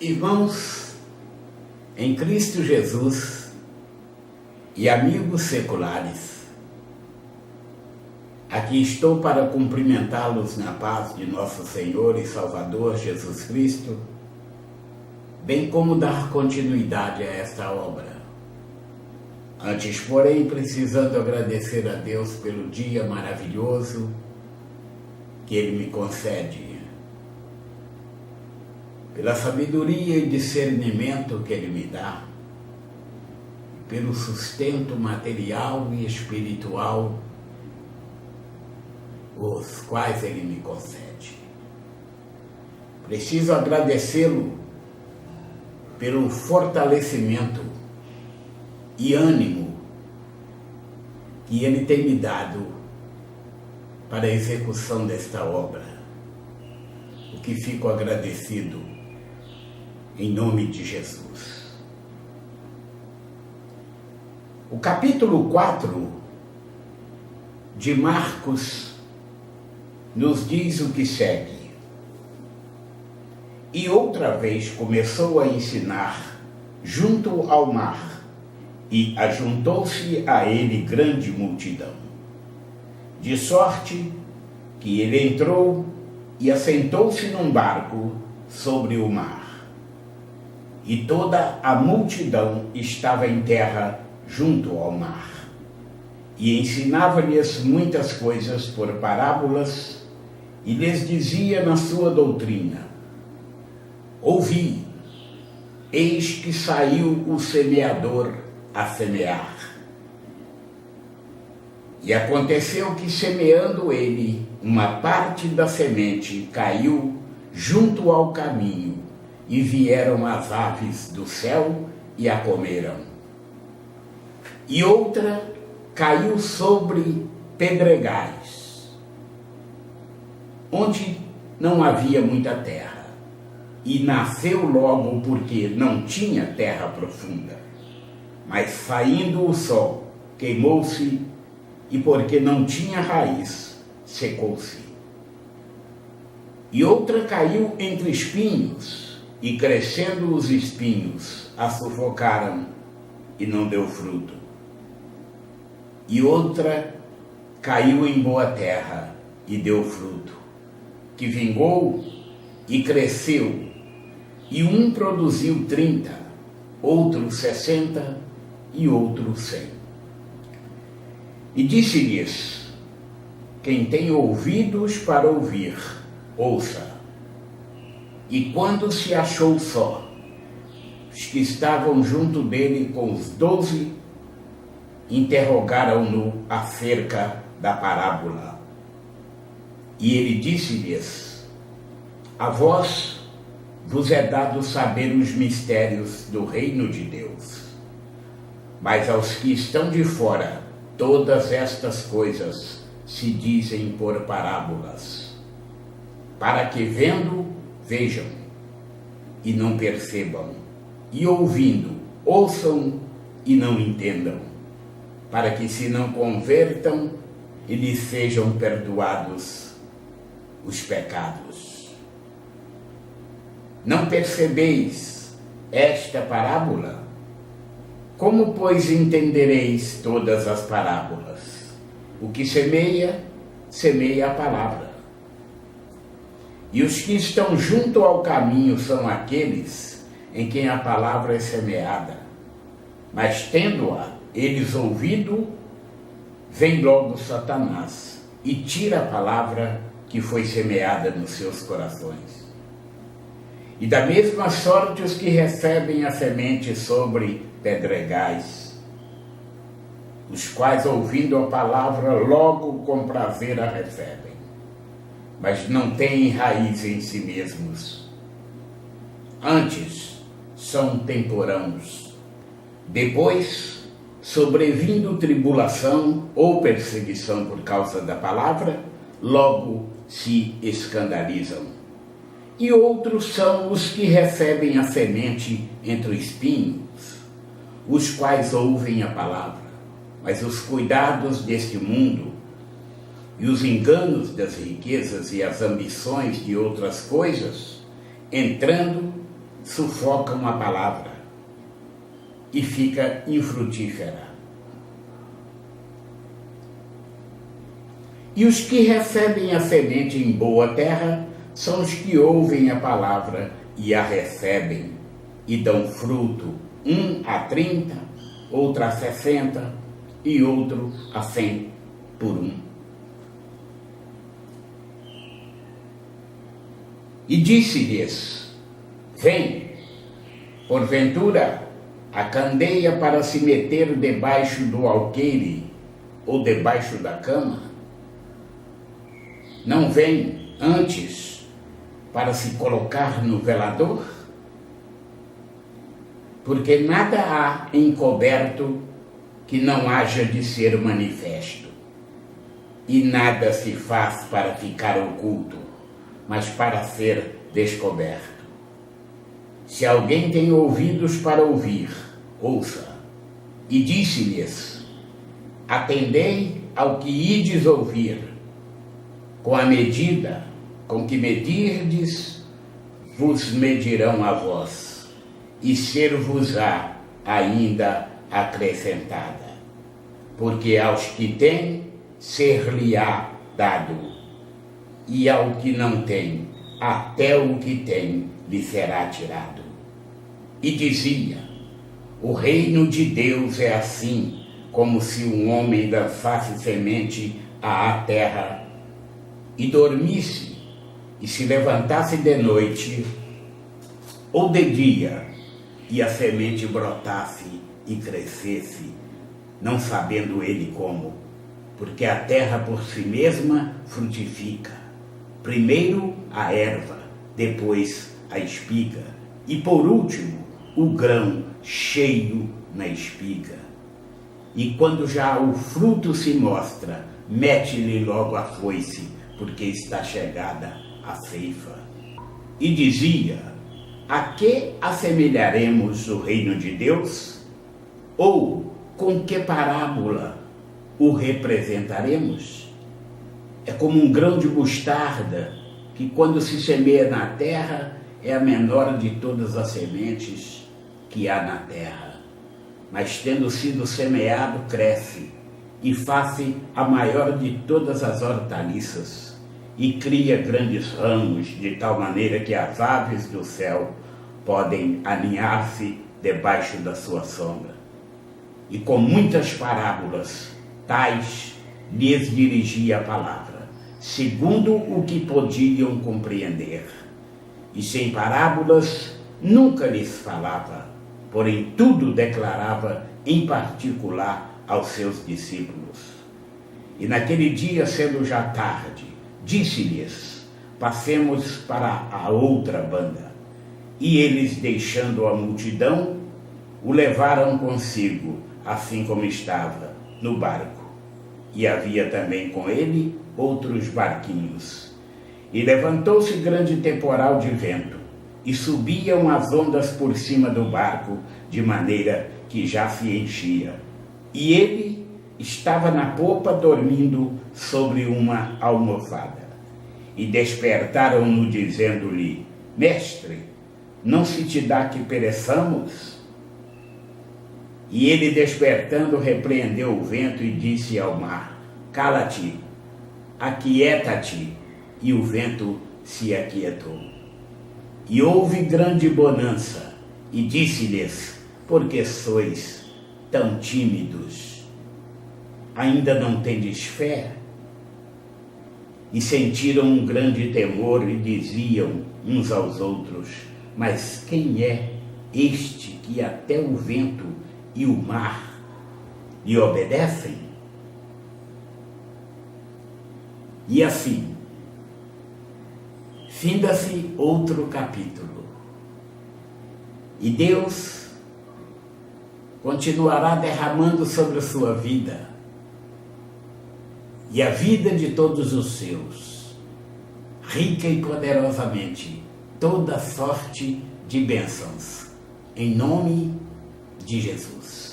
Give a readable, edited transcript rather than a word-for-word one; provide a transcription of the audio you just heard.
Irmãos, em Cristo Jesus e amigos seculares, aqui estou para cumprimentá-los na paz de nosso Senhor e Salvador Jesus Cristo, bem como dar continuidade a esta obra. Antes, porém, precisando agradecer a Deus pelo dia maravilhoso que Ele me concede, pela sabedoria e discernimento que Ele me dá, pelo sustento material e espiritual, os quais Ele me concede. Preciso agradecê-lo pelo fortalecimento e ânimo que Ele tem me dado para a execução desta obra, o que fico agradecido em nome de Jesus. O capítulo 4 de Marcos nos diz o que segue. E outra vez começou a ensinar junto ao mar, e ajuntou-se a ele grande multidão, de sorte que ele entrou e assentou-se num barco sobre o mar. E toda a multidão estava em terra junto ao mar. E ensinava-lhes muitas coisas por parábolas, e lhes dizia na sua doutrina: ouvi, eis que saiu o semeador a semear. E aconteceu que, semeando ele, uma parte da semente caiu junto ao caminho, e vieram as aves do céu e a comeram. E outra caiu sobre pedregais, onde não havia muita terra, e nasceu logo porque não tinha terra profunda. Mas saindo o sol, queimou-se, e porque não tinha raiz, secou-se. E outra caiu entre espinhos, e crescendo os espinhos, a sufocaram, e não deu fruto. E outra caiu em boa terra, e deu fruto, que vingou e cresceu, e um produziu 30, outro 60, e outro 100. E disse-lhes: quem tem ouvidos para ouvir, ouça. E quando se achou só, os que estavam junto dele com os 12, interrogaram-no acerca da parábola. E ele disse-lhes: a vós vos é dado saber os mistérios do reino de Deus, mas aos que estão de fora, todas estas coisas se dizem por parábolas, para que vendo, vejam, e não percebam, e ouvindo, ouçam e não entendam, para que se não convertam e lhes sejam perdoados os pecados. Não percebeis esta parábola? Como, pois, entendereis todas as parábolas? O que semeia, semeia a palavra. E os que estão junto ao caminho são aqueles em quem a palavra é semeada. Mas tendo-a eles ouvido, vem logo Satanás e tira a palavra que foi semeada nos seus corações. E da mesma sorte os que recebem a semente sobre pedregais, os quais, ouvindo a palavra, logo com prazer a recebem, mas não têm raiz em si mesmos. Antes são temporãos. Depois, sobrevindo tribulação ou perseguição por causa da palavra, logo se escandalizam. E outros são os que recebem a semente entre espinhos, os quais ouvem a palavra, mas os cuidados deste mundo e os enganos das riquezas e as ambições de outras coisas, entrando, sufocam a palavra e fica infrutífera. E os que recebem a semente em boa terra são os que ouvem a palavra e a recebem e dão fruto, um a 30, outro a 60 e outro a 100 por um. E disse-lhes: vem, porventura, a candeia para se meter debaixo do alqueire ou debaixo da cama? Não vem antes para se colocar no velador? Porque nada há encoberto que não haja de ser manifesto, e nada se faz para ficar oculto, mas para ser descoberto. Se alguém tem ouvidos para ouvir, ouça. E disse-lhes: atendei ao que ides ouvir. Com a medida com que medirdes, vos medirão a vós, e ser-vos-á ainda acrescentada. Porque aos que têm, ser-lhe-á dado, e ao que não tem, até o que tem lhe será tirado. E dizia: o reino de Deus é assim, como se um homem lançasse semente à terra, e dormisse, e se levantasse de noite ou de dia, e a semente brotasse e crescesse, não sabendo ele como, porque a terra por si mesma frutifica, primeiro a erva, depois a espiga, e por último o grão cheio na espiga. E quando já o fruto se mostra, mete-lhe logo a foice, porque está chegada a ceifa. E dizia: a que assemelharemos o reino de Deus? Ou com que parábola o representaremos? É como um grão de mostarda, que quando se semeia na terra, é a menor de todas as sementes que há na terra. Mas tendo sido semeado, cresce, e faz-se a maior de todas as hortaliças, e cria grandes ramos, de tal maneira que as aves do céu podem aninhar-se debaixo da sua sombra. E com muitas parábolas, tais lhes dirigia a palavra, segundo o que podiam compreender. E sem parábolas nunca lhes falava, porém tudo declarava em particular aos seus discípulos. E naquele dia, sendo já tarde, disse-lhes: passemos para a outra banda. E eles, deixando a multidão, o levaram consigo, assim como estava, no barco. E havia também com ele outros barquinhos. E levantou-se grande temporal de vento, e subiam as ondas por cima do barco, de maneira que já se enchia. E ele estava na popa, dormindo sobre uma almofada. E despertaram-no, dizendo-lhe: mestre, não se te dá que pereçamos? E ele, despertando, repreendeu o vento e disse ao mar: cala-te, aquieta-te. E o vento se aquietou. E houve grande bonança. E disse-lhes: por que sois tão tímidos? Ainda não tendes fé? E sentiram um grande temor e diziam uns aos outros: mas quem é este que até o vento e o mar lhe obedecem? E assim, finda-se outro capítulo. E Deus continuará derramando sobre a sua vida e a vida de todos os seus, rica e poderosamente, toda sorte de bênçãos, em nome de Jesus.